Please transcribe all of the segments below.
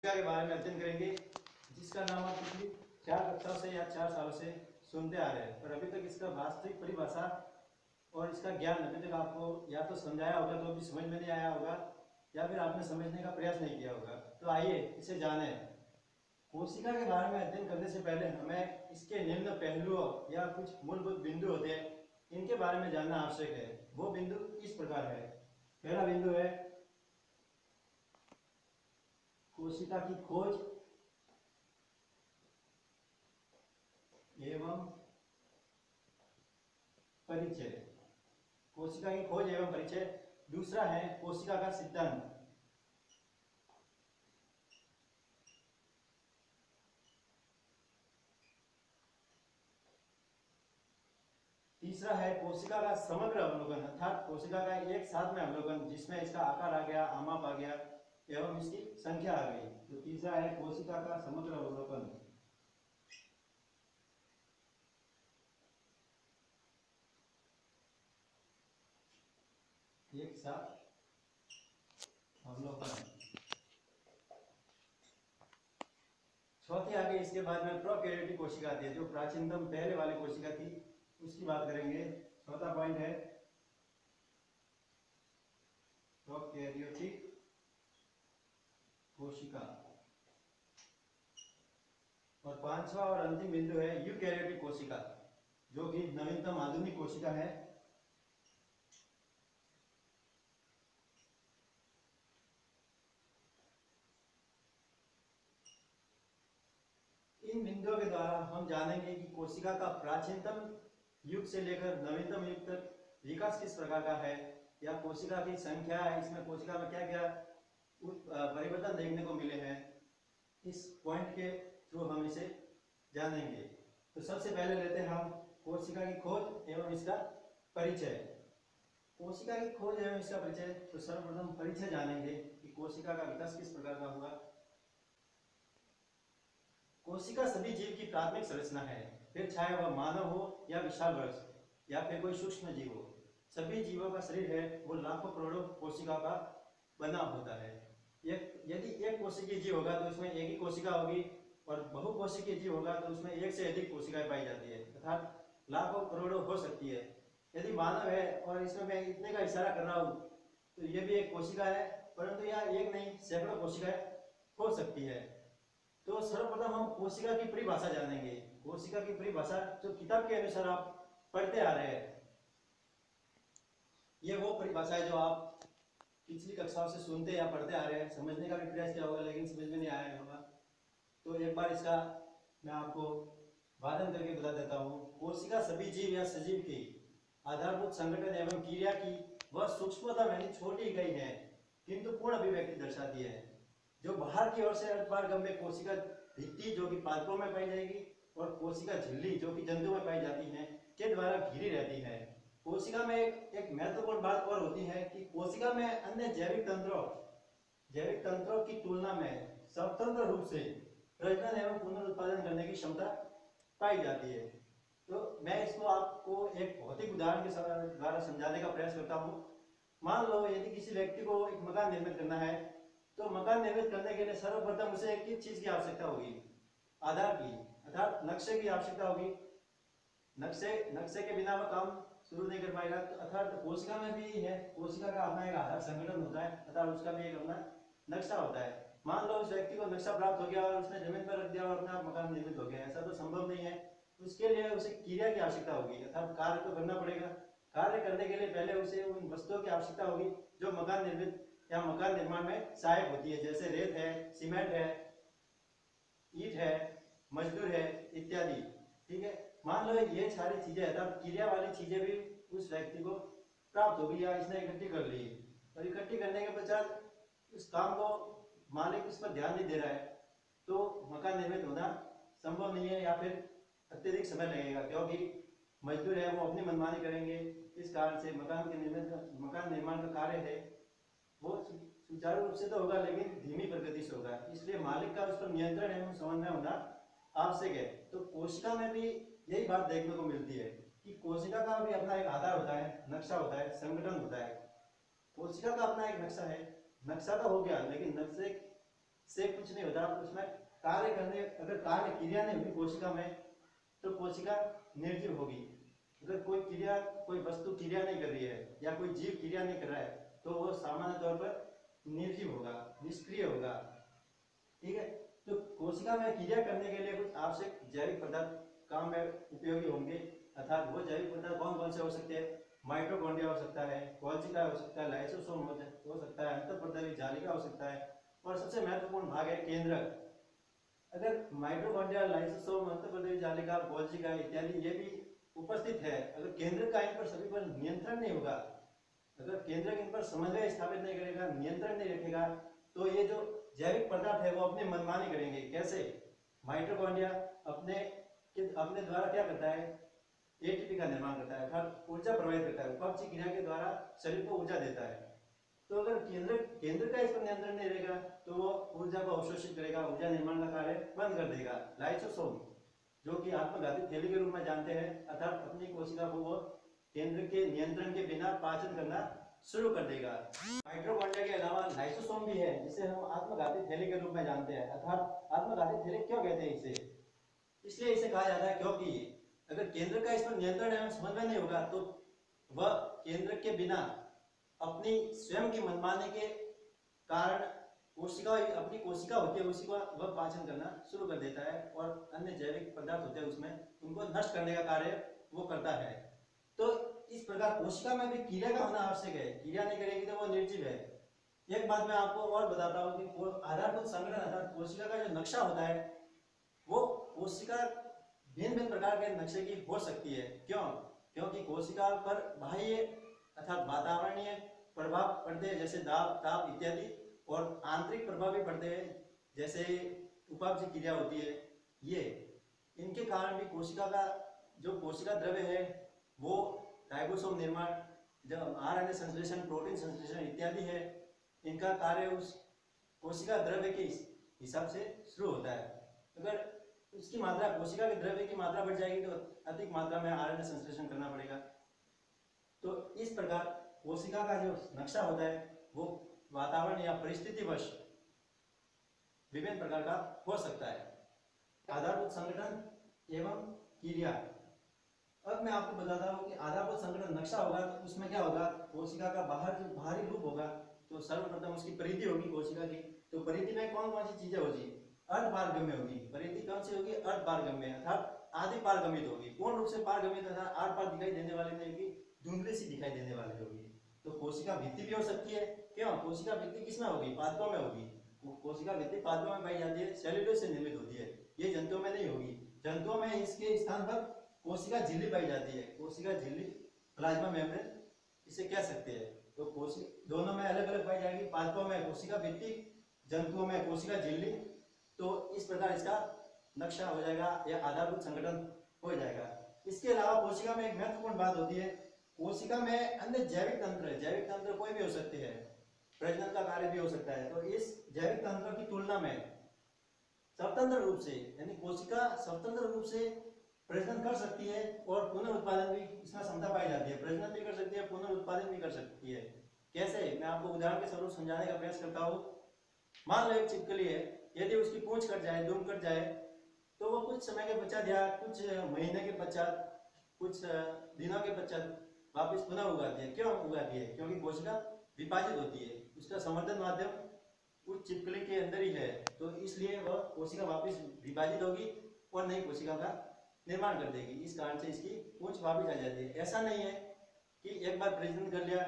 के बारे में अध्ययन करेंगे, जिसका नाम आप पिछली 4 कक्षाओं से या 4 सालों से सुनते आ रहे हैं, पर अभी तक इसका वास्तविक परिभाषा और इसका ज्ञान अभी तक आपको या तो समझाया होगा तो भी समझ में नहीं आया होगा, या फिर आपने समझने का प्रयास नहीं किया होगा। तो आइए इसे जाने। कोशिका के बारे में अध्ययन करने से पहले हमें इसके निम्न पहलुओं या कुछ मूलभूत बिंदु होते हैं, इनके बारे में जानना आवश्यक है। वो बिंदु इस प्रकार है। पहला बिंदु है कोशिका की खोज एवं परिचय। कोशिका की खोज एवं परिचय। दूसरा है कोशिका का सिद्धांत। तीसरा है कोशिका का समग्र अवलोकन, अर्थात कोशिका का एक साथ में अवलोकन, जिसमें इसका आकार आ गया, आमाप आ गया एवं इसकी संख्या आ गई। तो तीसरा है कोशिका का समग्र अवलोकन। एक साथ अवलोकन। चौथी आगे इसके बाद में प्रोकैरियोटिक कोशिका आती है, जो प्राचीनतम पहले वाली कोशिका थी, उसकी बात करेंगे। चौथा पॉइंट है प्रोकैरियोटिक कोशिका। और पांचवा और अंतिम बिंदु है यूकैरियोटिक कोशिका, जो कि नवीनतम आधुनिक कोशिका है। इन बिंदुओं के द्वारा हम जानेंगे कि कोशिका का प्राचीनतम युग से लेकर नवीनतम युग तक विकास किस प्रकार का है, या कोशिका की संख्या है, इसमें कोशिका में क्या क्या परिवर्तन देखने को मिले हैं। इस पॉइंट के थ्रू हम इसे जानेंगे। तो सबसे पहले लेते हैं हम कोशिका की खोज एवं इसका परिचय। कोशिका की खोज एवं इसका परिचय। तो सर्वप्रथम परिचय जानेंगे कि कोशिका का विकास किस प्रकार का हुआ। कोशिका सभी जीव की प्राथमिक संरचना है, फिर चाहे वह मानव हो या विशाल वृक्ष या फिर कोई सूक्ष्म जीव हो। सभी जीवों का शरीर है वो लाखों करोड़ों कोशिका का बना होता है। यदि एक कोशिकीय जीव होगा तो उसमें एक ही कोशिका होगी, और बहुकोशिकीय जीव होगा तो उसमें एक से अधिक कोशिकाएं पाई जाती है, अर्थात लाखों करोड़ों हो सकती है। यदि मानव है और इसमें मैं इतने का इशारा कर रहा हूँ, तो ये भी एक कोशिका है, परंतु यह एक नहीं सैकड़ों कोशिकाएं हो सकती है। तो सर्वप्रथम हम कोशिका की परिभाषा जानेंगे। कोशिका की परिभाषा जो किताब के अनुसार आप पढ़ते आ रहे हैं, ये वो परिभाषा है जो आप पिछली कक्षाओं से सुनते या पढ़ते आ रहे हैं, समझने का भी प्रयास किया होगा लेकिन समझ में नहीं आया होगा। तो एक बार इसका मैं आपको वादन करके बता देता हूँ। कोशिका सभी जीव या सजीव की आधारभूत संगठन एवं क्रिया की वह सूक्ष्मतम यानी छोटी इकाई है, किंतु पूर्ण अभिव्यक्ति दर्शाती है, जो बाहर की ओर से अर्धपारगम्य कोशिका भित्ति जो कि पादपों में पाई जाएगी, और कोशिका झिल्ली जो कि जंतु में पाई जाती है, के द्वारा घिरी रहती है। कोशिका में एक महत्वपूर्ण बात और होती है कि कोशिका में अन्य जैविक तंत्रों की तुलना में स्वतंत्र रूप से प्रजनन एवं पुनरुत्पादन करने की क्षमता पाई जाती है। तो मैं इसको आपको एक भौतिक उदाहरण के द्वारा समझाने का प्रयास करता हूँ। मान लो यदि किसी व्यक्ति को एक मकान निर्मित करना है, तो मकान निर्मित करने के लिए सर्वप्रथम उसे एक किस चीज की आवश्यकता होगी? आधार की, अर्थात नक्शे की आवश्यकता होगी। नक्शे के बिना वह काम शुरू नहीं कर पाएगा। तो अर्थात कोशिका में भी है, कोशिका का अपना एक आधार संगठन होता है, अर्थात उसका भी एक अपना नक्शा होता है। मान लो उस व्यक्ति को नक्शा प्राप्त हो गया और उसने जमीन पर रख दिया और अपना मकान निर्मित हो गया, ऐसा तो संभव नहीं है। उसके लिए उसे क्रिया की आवश्यकता होगी, अर्थात कार्य तो करना पड़ेगा। कार्य करने के लिए पहले उसे उन वस्तुओं की आवश्यकता होगी जो मकान निर्मित या मकान निर्माण में सहायक होती है, जैसे रेत है, सीमेंट है, ईंट है, मजदूर है इत्यादि। ठीक है, मान लो ये सारी चीजें अर्थात क्रिया वाली चीजें भी उस व्यक्ति को प्राप्त होगी या इसने इकट्ठी कर ली, और इकट्ठी करने के पश्चात उस काम को मालिक उस पर ध्यान नहीं दे रहा है, तो मकान निर्मित होना संभव नहीं है, या फिर अत्यधिक समय लगेगा, क्योंकि मजदूर है वो अपनी मनमानी करेंगे। इस कारण से मकान निर्माण का कार्य है वो सुचारू रूप से तो होगा लेकिन धीमी प्रगति से होगा, इसलिए मालिक का उस पर नियंत्रण एवं समन्वय होना आवश्यक है। तो कोशिका में भी यही बात देखने को मिलती है कि कोशिका का भी अपना एक आधार होता है, नक्शा होता है, संगठन होता है। कोशिका का अपना एक नक्शा है, नक्शा तो हो गया, लेकिन नक्शे से कुछ नहीं होता। उसमें कार्य करने, अगर कार्य क्रिया नहीं होगी कोशिका में तो कोशिका निर्जीव होगी। अगर कोई क्रिया, कोई वस्तु क्रिया नहीं कर रही है या कोई जीव क्रिया नहीं कर रहा है तो वो सामान्य तौर पर निर्जीव होगा, निष्क्रिय होगा। ठीक है, तो कोशिका में क्रिया करने के लिए कुछ आवश्यक जैविक पदार्थ काम में उपयोगी होंगे। अर्थात वो जैविक पदार्थ कौन कौन से हो सकते हैं? माइटोकॉन्ड्रिया हो सकता है, कोशिका हो सकता है, लाइसोसोम हो सकता है, अंतःपृष्ठीय जालिका हो सकता है, और सबसे महत्वपूर्ण भाग है केंद्रक। अगर माइटोकॉन्ड्रिया, लाइसोसोम, अंतःपृष्ठीय जालिका, कोशिका इत्यादि ये भी उपस्थित है, अगर केंद्रक का इन पर सभी पर नियंत्रण नहीं होगा, अगर केंद्रक इन पर समन्वय स्थापित नहीं करेगा, नियंत्रण नहीं रखेगा, तो ये जो जैविक पदार्थ है वो अपनी मनमानी करेंगे। कैसे? माइटोकॉन्ड्रिया अपने द्वारा क्या करता है? एटीपी का निर्माण करता है, अर्थात ऊर्जा प्रवाहित करता है, उपज क्रिया के द्वारा शरीर को ऊर्जा देता है। तो अगर केंद्र का इस पर नियंत्रण नहीं रहेगा तो वो ऊर्जा को अवशोषित करेगा, ऊर्जा निर्माण का कार्य बंद कर देगा। लाइसोसोम, जो कि आत्मघाती थैली के रूप में जानते हैं, अर्थात अपनी कोशिका को वो केंद्र के नियंत्रण के बिना पाचन करना शुरू कर देगा। माइटोकॉन्ड्रिया के अलावा लाइसोसोम भी है, जिसे हम आत्मघाती थैली के रूप में जानते हैं। अर्थात आत्मघाती थैली क्यों कहते हैं इसे? इसलिए इसे कहा जाता है क्योंकि अगर केंद्र का इस पर नियंत्रण एवं समन्वय नहीं होगा तो वह केंद्र के बिना अपनी स्वयं की मनमानी के कारण कोशिका, अपनी कोशिका होती है उसी को वह पाचन करना शुरू कर देता है और अन्य जैविक पदार्थ होते हैं उसमें उनको नष्ट करने का कार्य वो करता है। तो इस प्रकार कोशिका में भी क्रिया का होना आवश्यक है, क्रिया नहीं करेगी तो वो निर्जीव है। एक बात मैं आपको और बताता हूँ कि आधारभूत संगठन अर्थात कोशिका का जो नक्शा होता है वो कोशिका भिन्न भिन्न प्रकार के नक्शे की हो सकती है। क्यों? क्योंकि कोशिका पर बाह्य अर्थात वातावरणीय प्रभाव पड़ते हैं, जैसे दाब, ताप इत्यादि, और आंतरिक प्रभाव भी पड़ते हैं, जैसे उपापचय क्रिया होती है। ये इनके कारण भी कोशिका का जो कोशिका द्रव्य है वो राइबोसोम निर्माण, जब आरएनए संश्लेषण, प्रोटीन संश्लेषण इत्यादि है, इनका कार्य उस कोशिका द्रव्य के हिसाब से शुरू होता है। अगर उसकी मात्रा, कोशिका के द्रव्य की मात्रा बढ़ जाएगी तो अधिक मात्रा में आरएनए संश्लेषण करना पड़ेगा। तो इस प्रकार कोशिका का जो नक्शा होता है वो वातावरण या परिस्थितिवश विभिन्न प्रकार का हो सकता है। आधारभूत संगठन एवं क्रिया। अब मैं आपको बताता हूँ कि आधारभूत संगठन नक्शा होगा तो उसमें क्या होगा? कोशिका का बाहर जो बाहरी रूप होगा तो सर्वप्रथम उसकी परिधि होगी कोशिका की। तो परिधि में कौन कौन सी चीजें होगी? अर्धपारगम्य होगी। परिधि कौन सी होगी? अर्धपारगम्य, अर्थात आधि पारगमित होगी। पूर्ण रूप से पारगमित अर्थात आर पार दिखाई देने वाली नहीं होगी, धुंधली सी दिखाई देने वाली होगी। तो कोशिका भित्ति भी हो सकती है। क्यों? कोशिका भित्ति किसमें होगी? पादपों में होगी। कोशिका भित्ति पादपों में पाई जाती है, सेल्यूलोज से निर्मित होती है, ये जंतुओं में नहीं होगी। जंतुओं में इसके स्थान पर कोशिका झिल्ली पाई जाती है। कोशिका झिल्ली, प्लाज्मा मेम्ब्रेन इसे कह सकते हैं। तो कोशिका दोनों में अलग अलग पाई जाएगी, पादपों में कोशिका भित्ति, जंतुओं में कोशिका झिल्ली। तो इस प्रकार इसका नक्शा हो जाएगा या आधारभूत संगठन हो जाएगा। इसके अलावा कोशिका में एक महत्वपूर्ण बात होती है, कोशिका में अन्य जैविक तंत्र कोई भी हो सकते हैं, प्रजनन का कार्य भी हो सकता है। तो इस जैविक तंत्र की तुलना में स्वतंत्र रूप से, यानी कोशिका स्वतंत्र रूप से प्रजनन कर सकती है और पुनरुत्पादन भी इसमें क्षमता पाई जाती है। प्रजनन भी कर सकती है, पुनरुत्पादन भी कर सकती है। कैसे? मैं आपको उदाहरण के स्वरूप समझाने का प्रयास करता हूँ। मान लो एक छिपकली है, यदि उसकी पूंछ कट जाए, दुम कट जाए, तो वो कुछ समय के पश्चात या कुछ महीने के पश्चात, कुछ दिनों के पश्चात वापस पुनः उगाती है। क्यों उगाती है? क्योंकि कोशिका विभाजित होती है, उसका संवर्धन माध्यम उस छिपकली के अंदर ही है, तो इसलिए वह कोशिका वापस विभाजित होगी और नई कोशिका का निर्माण कर देगी। इस कारण से इसकी पूंछ वापस आ जाती है। ऐसा नहीं है कि एक बार प्रजनन कर लिया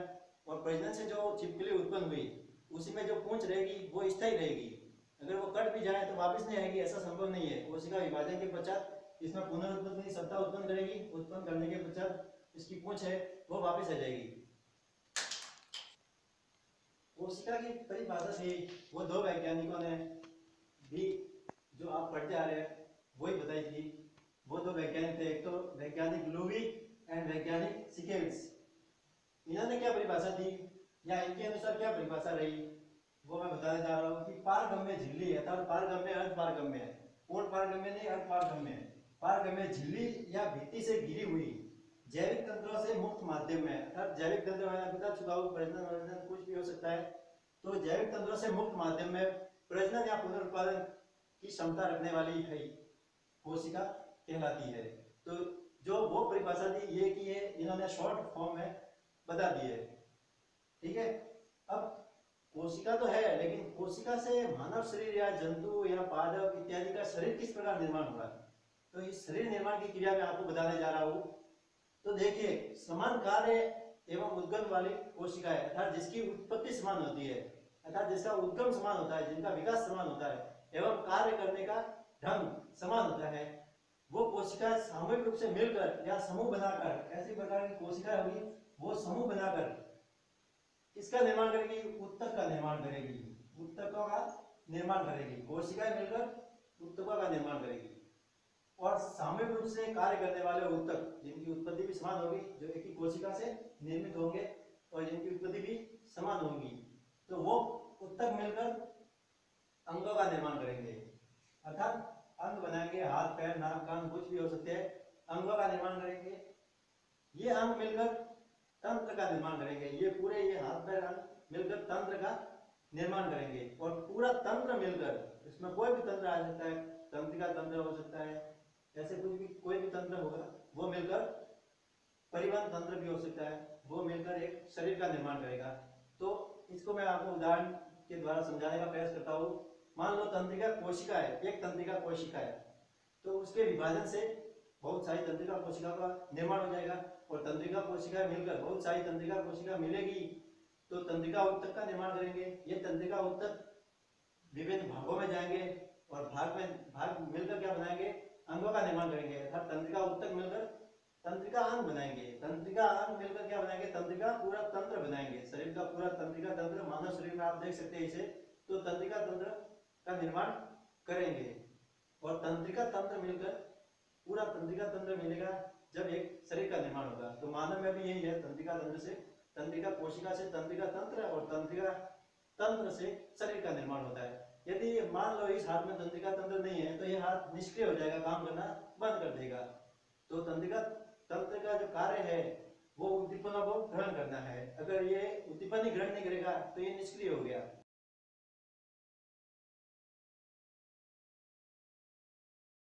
और प्रजनन से जो छिपकली उत्पन्न हुई उसी में जो पूंछ रहेगी वो स्थायी रहेगी, अगर वो कट भी जाए तो वापस नहीं आएगी, ऐसा संभव नहीं है। कोशिका विभाजन के पश्चात इसमें पुनरुत्पत्ति की सत्ता उत्पन्न करेगी, उत्पन्न करने के पश्चात इसकी पूंछ है वो वापस आ जाएगी। कोशिका की परिभाषा थी वो दो वैज्ञानिकों ने भी, जो आप पढ़ते आ रहे हैं वही बताई थी। वो दो वैज्ञानिक थे, एक तो वैज्ञानिक लुईविक एंड वैज्ञानिक सिकेविट्ज। इन्होंने क्या परिभाषा दी या इनके अनुसार क्या परिभाषा रही वो मैं बताने जा रहा हूँ कि पारगम्य झिल्ली है, अर्थात पारगम्य अर्धपारगम्य है, पूर्ण पारगम्य नहीं, अर्धपारगम्य है। पारगम्य झिल्ली या भित्ति से घिरी हुई जैविक तंत्रों से मुक्त माध्यम में, अर्थात जैविक तंत्र मैंने बता चुका हूँ, प्रजनन कुछ भी हो सकता है। तो जैविक तंत्रों से मुक्त माध्यम में प्रजनन या पुनरुत्पादन की क्षमता रखने वाली है कोशिका कहलाती है। तो जो वो परिभाषा दी ये कि ये इन्होंने शॉर्ट फॉर्म में बता दी है। ठीक है। अब कोशिका तो है, लेकिन कोशिका से मानव शरीर या जंतु या पादप इत्यादि का शरीर किस प्रकार निर्माण होगा, तो इस शरीर निर्माण की क्रिया में आपको बताने जा रहा हूं। तो देखिए, समान कार्य एवं उद्गम वाली कोशिकाएं अर्थात जिसकी उत्पत्ति समान होती है, अर्थात जिसका उद्गम समान होता है, जिनका विकास समान होता है एवं कार्य करने का ढंग समान होता है, वो कोशिकाएं सामूहिक रूप से मिलकर या समूह बनाकर, ऐसी प्रकार की कोशिकाएं होगी वो समूह बनाकर किसका निर्माण करेगी, उत्तक का निर्माण करेगी, उत्तकों का निर्माण करेगी। कोशिकाएं मिलकर उत्तकों का निर्माण करेगी और सामूहिक रूप से कार्य करने वाले उत्तक जिनकी उत्पत्ति भी समान होगी, जो एक ही कोशिका से निर्मित होंगे और जिनकी उत्पत्ति भी समान होगी, तो वो उत्तक मिलकर अंगों का निर्माण करेंगे, अर्थात अंग बनाएंगे। हाथ पैर नाक कान कुछ भी हो सकते हैं, अंगों का निर्माण करेंगे। ये अंग मिलकर तंत्र का निर्माण करेंगे। ये पूरे ये हाथ पैर अंग मिलकर तंत्र का निर्माण करेंगे और पूरा तंत्र मिलकर, इसमें कोई भी तंत्र आ सकता है, तंत्रिका तंत्र हो सकता है, ऐसे कुछ भी कोई भी तंत्र होगा वो मिलकर, परिवहन तंत्र भी हो सकता है, वो मिलकर एक शरीर का निर्माण करेगा। तो इसको मैं आपको उदाहरण के द्वारा समझाने का प्रयास करता हूँ। मान लो तंत्रिका कोशिका है, एक तंत्रिका कोशिका है, तो उसके विभाजन से बहुत सारी तंत्रिका कोशिका का निर्माण हो जाएगा और तंत्रिका कोशिका मिलकर बहुत सारी तंत्रिका कोशिका मिलेगी तो तंत्रिका उत्तक का निर्माण करेंगे। ये तंत्रिका उत्तक विभिन्न भागों में जाएंगे और भाग मिलकर क्या बनाएंगे, अंगों का निर्माण करेंगे, अर्थात तंत्रिका उत्तक मिलकर तंत्रिका अंग बनाएंगे, तंत्रिका अंग मिलकर क्या बनाएंगे, तंत्रिका पूरा तंत्र बनाएंगे। शरीर का पूरा तंत्रिका तंत्र मानव शरीर में आप देख सकते हैं इसे, तो तंत्रिका तंत्र का निर्माण करेंगे और तंत्रिका तंत्र मिलकर पूरा तंत्रिका तंत्र मिलेगा जब एक शरीर का निर्माण होगा। तो मानव में भी यही है, तंत्रिका तंत्र से तंत्रिका कोशिका से तंत्रिका तंत्र और तंत्रिका तंत्र से शरीर का निर्माण होता है। यदि मान लो इस हाथ में तंत्रिका तंत्र नहीं है तो ये हाथ निष्क्रिय हो जाएगा, काम करना बंद कर देगा। तो तंत्रिका तंत्र का जो कार्य है वो उद्दीपना को ग्रहण करना है, अगर ये उद्दीपन ही ग्रहण नहीं करेगा तो ये निष्क्रिय हो गया।